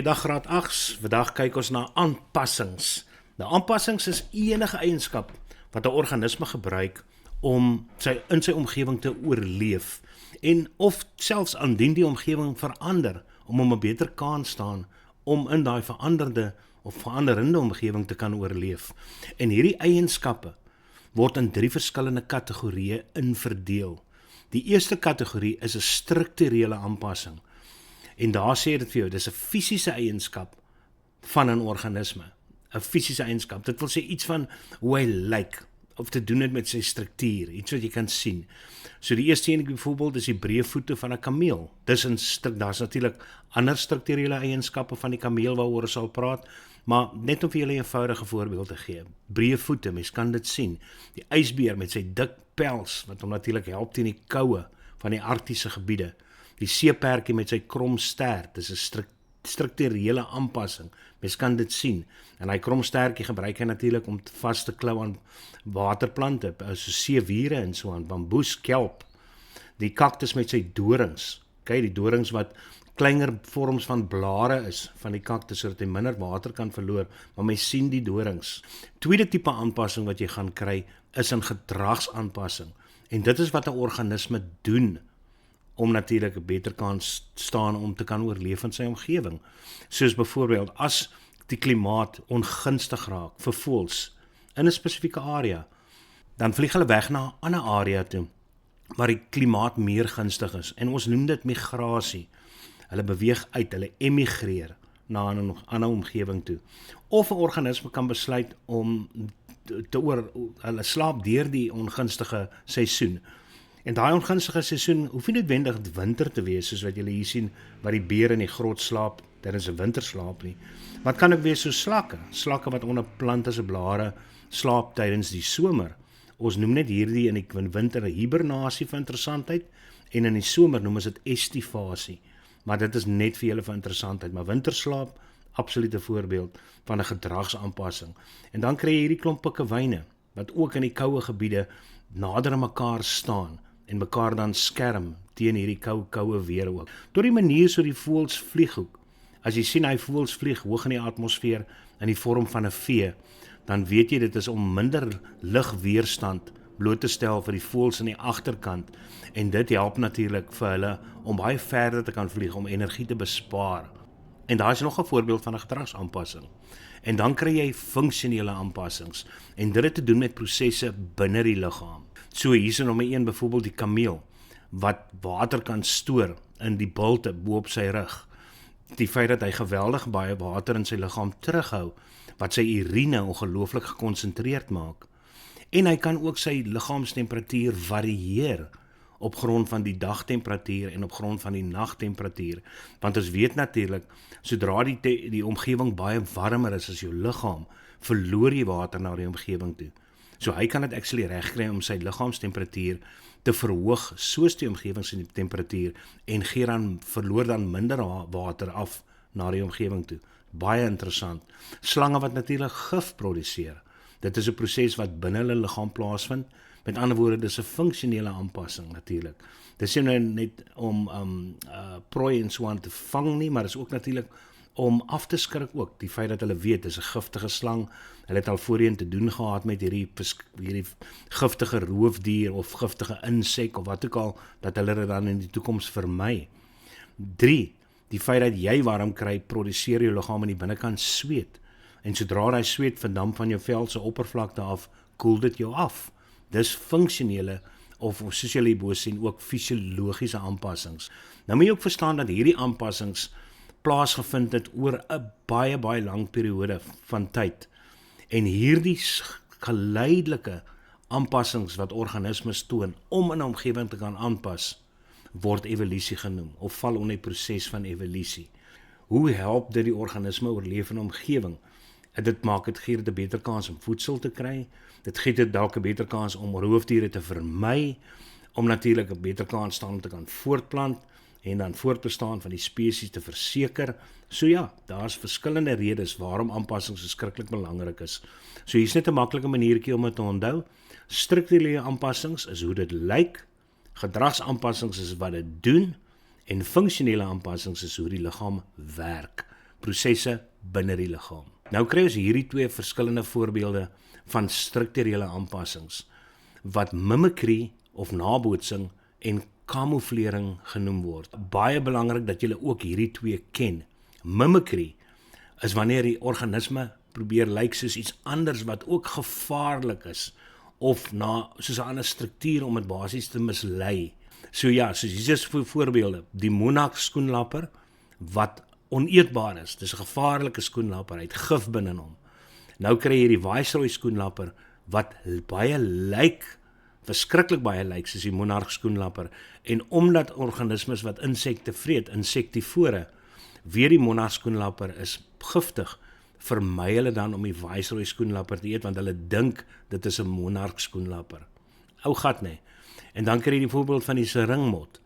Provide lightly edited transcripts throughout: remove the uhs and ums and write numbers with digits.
Goeiedag graad 8. Vandag kyk ons na aanpassings. Nou aanpassings is enige eienskap wat 'n organisme gebruik om in sy omgewing te oorleef en of selfs indien die omgewing verander om hom 'n beter kans staan om in daai veranderde of veranderende omgewing te kan oorleef. En hierdie eienskappe word in 3 verskillende kategorieë inverdeel. Die eerste kategorie is 'n strukturele aanpassing. En daar sê dit vir jou, dis 'n fisiese eienskap van 'n organisme. 'n Fisiese eienskap. Dit wil sê iets van hoe hy lyk of te doen het met sy struktuur, iets wat jy kan sien. So die eerste een byvoorbeeld is die breë voete van 'n kameel. Daar's natuurlik ander strukturele eienskappe van die kameel waaroor ons sal praat, maar net om vir julle 'n eenvoudige voorbeeld te gee. Breë voete, mens kan dit sien. Die ysbeer met sy dik pels wat hom natuurlik help teen die koue van die arktiese gebiede. Die seeperdjie met sy krom stert, dis 'n strukturele aanpassing. Mens kan dit sien. En hy krom stertjie gebruik hy natuurlik om vas te klou aan waterplante, so seewiere en so aan, bamboes, kelp. Die kaktus met sy dorings. Kyk, die dorings wat kleiner vorms van blare is van die kaktus sodat hy minder water kan verloor, maar mens sien die dorings. Tweede tipe aanpassing wat jy gaan kry is 'n gedragsaanpassing. En dit is wat 'n organisme doen om natuurlik 'n beter kans staan om te kan oorleef in sy omgewing. Soos byvoorbeeld as die klimaat ongunstig raak vir voëls in 'n spesifieke area, dan vlieg hulle weg na 'n ander area toe waar die klimaat meer gunstig is. En ons noem dit migrasie. Hulle beweeg uit, hulle emigreer na 'n ander omgewing toe. Of 'n organisme kan besluit om hulle slaap deur die ongunstige seisoen. En daai ongunstige seisoen hoef nie noodwendig winter te wees, soos wat julle hier sien, waar die beer in die grot slaap, tydens 'n winterslaap nie. Wat kan ook wees so slakke wat onder plante se blare slaap tydens die somer. Ons noem net hierdie in die winter 'n hibernasie vir interessantheid, en in die somer noem ons dit estivasie. Maar dit is net vir julle vir interessantheid, maar winterslaap, absolute voorbeeld van 'n gedragsaanpassing. En dan kry jy hierdie klomp pikkewyne, wat ook in die koue gebiede nader aan mekaar staan, en mekaar dan skerm teen hierdie koue weer ook. Tot die manier so die voëls vlieg ook. As jy sien hy voëls vlieg hoog in die atmosfeer in die vorm van 'n V, dan weet jy dit is om minder lugweerstand bloot te stel vir die voëls in die agterkant, en dit help natuurlik vir hulle om baie verder te kan vlieg om energie te bespaar. En daar is nog 'n voorbeeld van 'n gedragsaanpassing. En dan kry jy funksionele aanpassings, en dit het te doen met prosesse binne die liggaam. So hier is nommer 1 byvoorbeeld die kameel, wat water kan stoor in die bulte bo op sy rug. Die feit dat hy geweldig baie water in sy liggaam terughou, wat sy urine ongelooflik gekonsentreerd maak. En hy kan ook sy liggaamstemperatuur varieer op grond van die dagtemperatuur en op grond van die nagtemperatuur. Want ons weet natuurlik, sodra die omgewing baie warmer is as jou liggaam, verloor jy water na die omgewing toe. So hy kan dit actually regkry om sy liggaamstemperatuur te verhoog soos die omgewingstemperatuur, en verloor dan minder water af na die omgewing toe. Baie interessant. Slange wat natuurlik gif produseer. Dit is 'n proses wat binne hulle liggaam plaasvind. Met ander woorde, dis 'n funksionele aanpassing natuurlik. Dis nie net om prooi en so aan te vang nie, maar dis ook natuurlik om af te skrik ook. Die feit dat hulle weet, dis 'n giftige slang. Hulle het al voorheen te doen gehad met hierdie giftige roofdier of giftige insek of wat ook al, dat hulle dit dan in die toekoms vermy. 3. Die feit dat jy warm kry, produseer jou liggaam aan die binnekant sweet. En sodra daai sweet verdamp van jou vel se oppervlakte af, koel dit jou af. Dis funksionele of soos julle hierbo sien ook fisiologiese aanpassings. Nou moet jy ook verstaan dat hierdie aanpassings plaasgevind het oor 'n baie lang periode van tyd. En hierdie geleidelike aanpassings wat organismes toon om in 'n omgewing te kan aanpas, word evolusie genoem of val onder die proses van evolusie. Hoe help dit die organisme oorleef in 'n omgewing? Dit maak dit gee dit 'n beter kans om voedsel te kry. Dit gee dit dalk 'n beter kans om roofdiere te vermy, om natuurlik 'n beter kans staan om te kan voortplant en dan voortbestaan van die spesies te verseker. So ja, daar's verskillende redes waarom aanpassings verskriklik belangrik is. So hier's net 'n maklike maniertjie om dit te onthou. Strukturele aanpassings is hoe dit lyk, gedragsaanpassings is wat dit doen, en funksionele aanpassings is hoe die liggaam werk. prosesse binne die liggaam. Nou kry ons hierdie twee verskillende voorbeelde van strukturele aanpassings, wat mimikry of nabootsing en kamouflering genoem word. Baie belangrik dat julle ook hierdie twee ken. Mimikry is wanneer die organisme probeer lyk soos iets anders wat ook gevaarlik is, of soos 'n ander struktuur om dit basies te mislei. So ja, soos hier is voorbeelde, die monark skoenlapper, wat oneetbaar is, dis 'n gevaarlike skoenlapper, hy het gif binne in hom. Nou kry jy die Viceroy skoenlapper, wat baie lyk, verskriklik baie lyk soos die monark skoenlapper, en omdat organismes wat insekte vreet, insektivore, weer die monark skoenlapper is giftig, vermy hulle dan om die Viceroy skoenlapper te eet, want hulle dink dit is 'n monark skoenlapper. Ou gat nee. En dan kry jy die voorbeeld van die seringmot,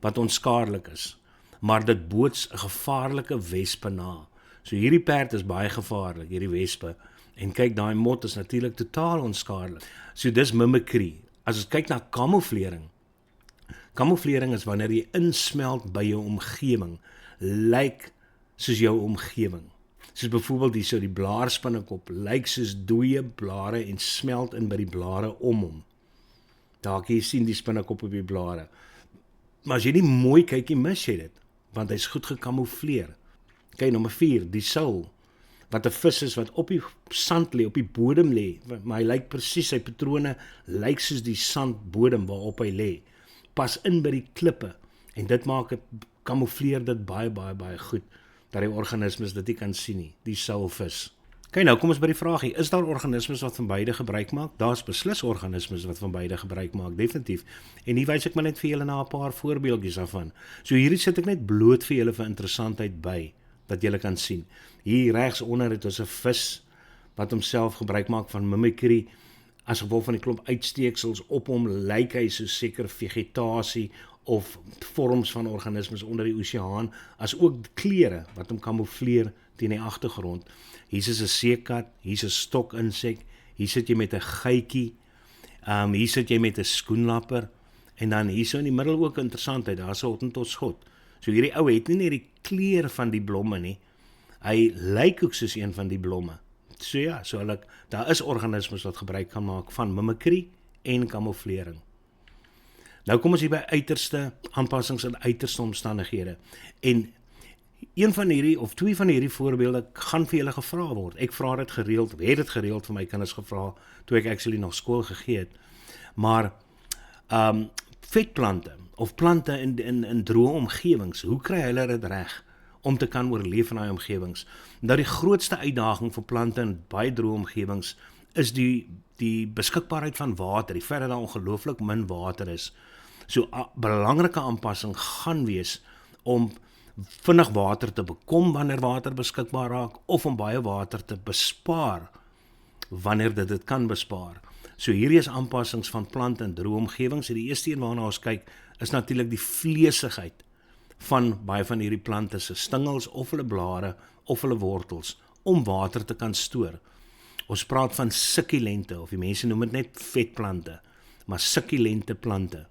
wat onskaarlik is, maar dit boots 'n gevaarlike wespe na. So hierdie perd is baie gevaarlik, hierdie wespe, en kyk, daai mot is natuurlik totaal onskaarlik. So dis mimikry. As ons kyk na kamouflering, kamouflering is wanneer jy insmelt by jou omgewing, lyk soos jou omgewing. Soos byvoorbeeld die blaarspinnekop, lyk soos dooie blare en smelt in by die blare om hom. Daar kan jy sien die spinnekop op die blare. Maar as jy nie mooi kyk, mis jy dit, want hy's goed gekamoufleer. Kyk, nommer 4, die soul, wat 'n vis is wat op die sand lê, op die bodem lê, maar hy lyk presies, sy patrone lyk soos die sandbodem waarop hy lê. Pas in by die klippe, en dit maak dit, kamoufleer dit baie, baie, baie goed, dat die organismes dit nie kan sien nie, die soulvis. Kyk nou, kom ons by die vraagie, is daar organismes wat van beide gebruik maak? Daar's beslis organismes wat van beide gebruik maak, definitief. En hier wys ek maar net vir julle na 'n paar voorbeeldjies daarvan. So hierdie sit ek net bloot vir julle vir interessantheid by, dat julle kan sien. Hier regs onder het ons 'n vis, wat homself gebruik maak van mimikry, as gevolg van die klomp uitsteeksels op hom, lyk hy so seker vegetasie, of vorms van organismes onder die oseaan, as ook kleure, wat hom kamoufleer teen die agtergrond. Hier is 'n seekat, hier is 'n stokinsek, hier sit jy met 'n geitjie, hier sit jy met 'n skoenlapper, en dan hier so in die middel ook interessantheid, daar is 'n hottentotsgod. So hierdie ou het nie net die kleur van die blomme nie, hy lyk ook soos een van die blomme. So ja, daar is organismes wat gebruik kan maak van mimikry en kamouflering. Nou kom ons hier by uiterste aanpassings in uiterste omstandighede. En een van hierdie, of twee van hierdie voorbeelde, gaan vir julle gevra word. Ek vra dit gereeld, het dit gereeld vir my kinders gevra, toe ek actually nog skool gegee het. Maar, vetplante, of plante in droë omgewings, hoe kry hulle dit reg om te kan oorleef in daai omgewings? Nou die grootste uitdaging vir plante in baie droë omgewings is die beskikbaarheid van water, die feit dat daar ongelooflik min water is. So 'n belangrike aanpassing gaan wees om vinnig water te bekom wanneer water beskikbaar raak, of om baie water te bespaar wanneer dit kan bespaar. So hierdie is aanpassings van plante in droë omgewings. Die eerste een waarna ons kyk is natuurlik die vleesigheid van baie van hierdie plante se stingels of hulle blare of hulle wortels om water te kan stoor. Ons praat van sukkulente, of die mense noem dit net vetplante, maar sukkulente plante.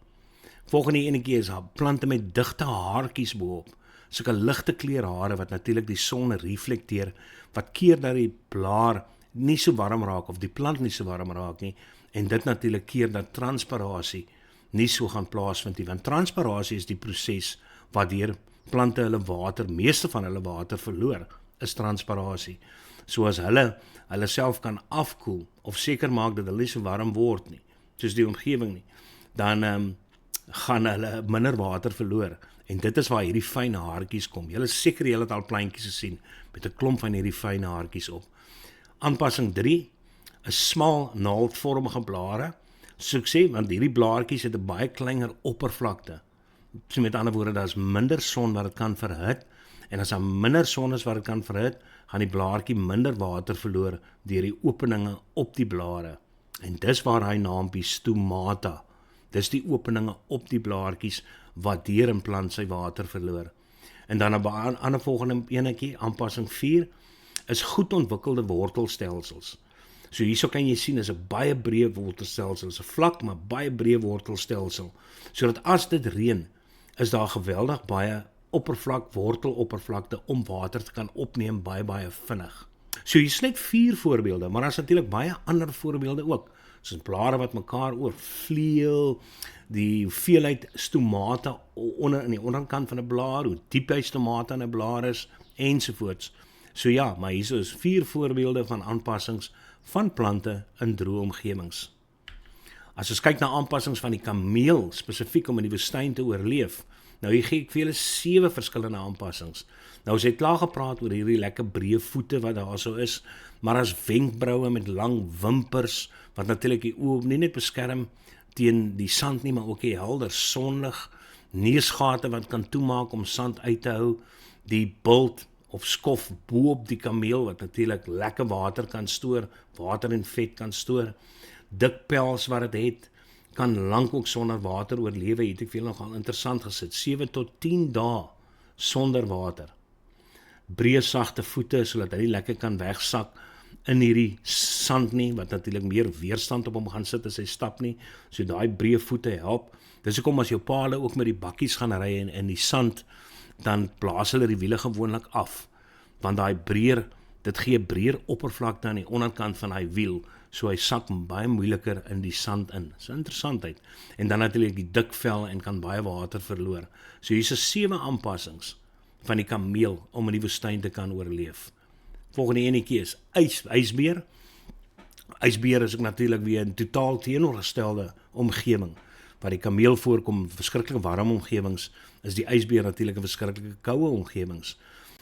Volgende enetjie is plante met digte haartjies bo-op, sulke ligte kleur hare wat natuurlik die son reflekteer, wat keer dat die blaar nie so warm raak, of die plant nie so warm raak nie, en dit natuurlik keer dat transpirasie nie so gaan plaasvind nie, want transpirasie is die proses waardeur plante hulle water, meeste van hulle water verloor, is transpirasie. So as hulle self kan afkoel, of seker maak dat hulle nie so warm word nie, soos die omgewing nie, dan gaan hulle minder water verloor. En dit is waar hierdie fyn haartjies kom. Julle seker julle het al plantjies gesien met 'n klomp van hierdie fyn haartjies op. Aanpassing 3 is smal naaldvormige blare. So ek sê, want hierdie blaartjies het 'n baie kleiner oppervlakte. So met ander woorde, daar is minder son wat dit kan verhit, en as daar minder son is wat dit kan verhit, gaan die blaartjie minder water verloor deur die openinge op die blare. En dis waar hy naampie stomata. Dis die openinge op die blaartjies wat deur 'n plant sy water verloor. En dan 'n ander volgende enetjie, aanpassing 4, is goed ontwikkelde wortelstelsels. So hierso kan jy sien, is 'n baie breë wortelstelsel, is 'n vlak maar baie breë wortelstelsel, sodat as dit reën, is daar geweldig baie oppervlak, worteloppervlakte om water te kan opneem baie vinnig. So hier's net 4 voorbeelde, maar daar's natuurlik baie ander voorbeelde ook. Soos blare wat mekaar oorvleuel, die hoeveelheid stomate in die onderkant van 'n blaar, hoe diep hy stomate in 'n blaar is, ensovoorts. So ja, maar hier is 4 voorbeelde van aanpassings van plante in droë omgewings. As ons kyk na aanpassings van die kameel, spesifiek om in die woestyn te oorleef, nou hier gee ek vir julle 7 verskillende aanpassings. Nou ons het klaar gepraat oor hierdie lekker breë voete wat daar so is, maar as wenkbroue met lang wimpers, wat natuurlik die oë nie net beskerm teen die sand nie, maar ook die helder sonlig, neusgate wat kan toemaak om sand uit te hou, die bult of skof bo op die kameel wat natuurlik lekker water kan stoor, water en vet kan stoor, dik pels wat dit het, kan lank ook sonder water oorlewe, het ek veel nogal interessant gesit, 7 tot 10 dae sonder water. Breë sagte voete, sodat hy lekker kan wegsak in hierdie sand nie, wat natuurlik meer weerstand op hom gaan sit as hy stap nie, so daai breë voete help. Dis hoekom as jou paal ook met die bakkies gaan ry in die sand, dan blaas hulle die wiele gewoonlik af, want daai breër, dit gee breër oppervlakte aan die onderkant van hy wiel, so hy sak baie moeiliker in die sand in. So interessantheid. En dan natuurlik die dik vel en kan baie water verloor. So hier is 7 aanpassings van die kameel om in die woestyn te kan oorleef. Volgende enetjie is ysbeer. Ysbeer is ook natuurlik weer 'n totaal teenoorgestelde omgewing. Waar die kameel voorkom, verskriklike warm omgewings, is die ysbeer natuurlik 'n verskriklike koue omgewings.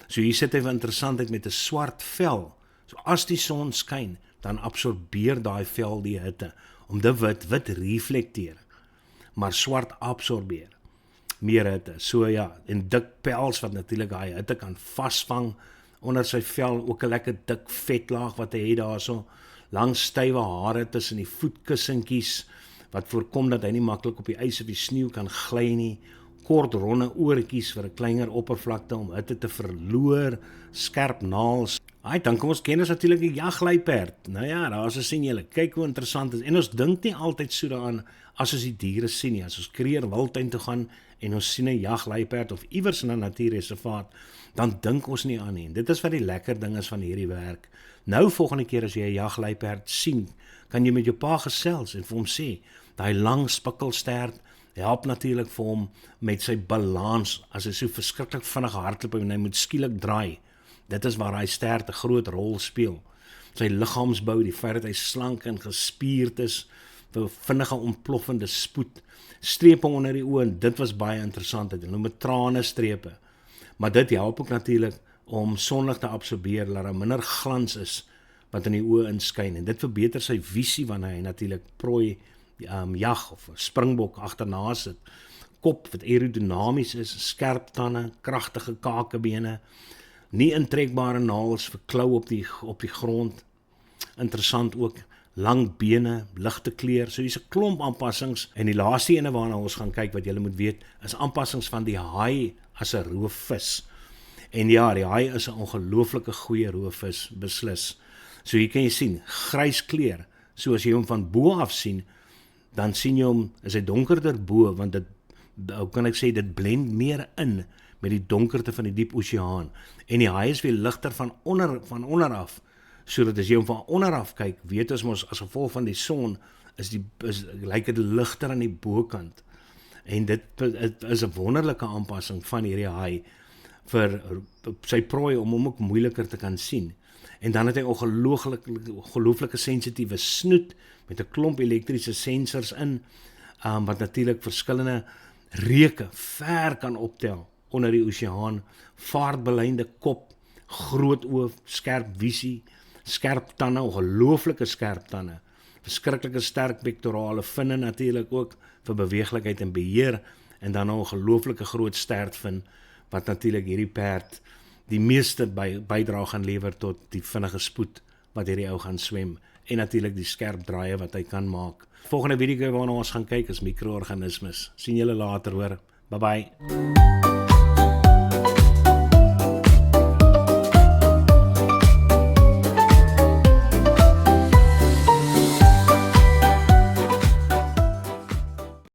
So hier sit hy van interessantheid met 'n swart vel. So as die son skyn, dan absorbeer daai vel die hitte, omdat wit reflekteer, maar swart absorbeer meer hitte. So ja, en dik pels wat natuurlik daai hitte kan vasvang onder sy vel, ook 'n lekker dik vetlaag wat hy het daarso, lang stywe hare tussen die voetkussentjies, wat voorkom dat hy nie maklik op die ys of die sneeu kan gly nie, kort ronde oortjies vir 'n kleiner oppervlakte om hitte te verloor, skerp naels. Dan kom ons ken ons natuurlik die jagluiperd. Nou ja, daar sien julle, kyk hoe interessant is. En ons dink nie altyd so daaraan as ons die diere sien nie. As ons Kruger Wildtuin toe gaan en ons sien 'n jagluiperd of iewers in 'n natuurreservaat, dan dink ons nie aan nie. Dit is wat die lekker ding is van hierdie werk. Nou volgende keer as jy 'n jagluiperd sien, kan jy met jou pa gesels en vir hom sê, daai lang spikkelstert help natuurlik vir hom met sy balans as hy so verskriklik vinnig hardloop en hy moet skielik draai. Dit is waar hy stert 'n groot rol speel. Sy liggaamsbou, die feit dat hy slank en gespierd is, vir vinnige ontploffende spoed, strepe onder die oë, en dit was baie interessant, dit noem met trane strepe. Maar dit help ook natuurlik om sonlig te absorbeer, dat daar minder glans is wat in die oë inskyn, en dit verbeter sy visie wanneer hy natuurlik prooi jag of 'n springbok agterna sit. Kop wat aerodinamies is, skerp tande, kragtige kakebene, nie intrekbare naels vir klou op die grond. Interessant ook, lang bene, ligte kleur. So hier's 'n klomp aanpassings, en die laaste ene waarna ons gaan kyk wat julle moet weet, is aanpassings van die haai as 'n roofvis. En ja, die haai is 'n ongelooflike goeie roofvis, beslis. So hier kan jy sien, grys kleur. So as jy hom van bo af sien, dan sien jy hom, is hy donkerder bo, want dit, hoe kan ek sê, dit blend meer in met die donkerte van die diep oseaan. En die haai is weer ligter van onderaf, sodat as jy hom van onderaf kyk, weet ons mos as gevolg van die son, lyk dit ligter aan die bokant. En dit is 'n wonderlike aanpassing van hierdie haai vir sy prooi om hom ook moeiliker te kan sien. En dan het hy ongelooflike sensitiewe snoet met 'n klomp elektriese sensors in, wat natuurlik verskillende reuke ver kan optel onder die oseaan, vaartbeleinde kop, groot oë, skerp visie, skerp tande, ongelooflike skerp tande, verskriklike sterk pektorale vinne natuurlik ook vir beweeglikheid en beheer, en dan 'n ongelooflike groot stertvin wat natuurlik hierdie perd die meeste bydra gaan lewer tot die vinnige spoed wat hierdie ou gaan swem, en natuurlik die skerp draaie wat hy kan maak. Volgende video waarna ons gaan kyk is mikroorganismes. Sien julle later hoor. Bye bye.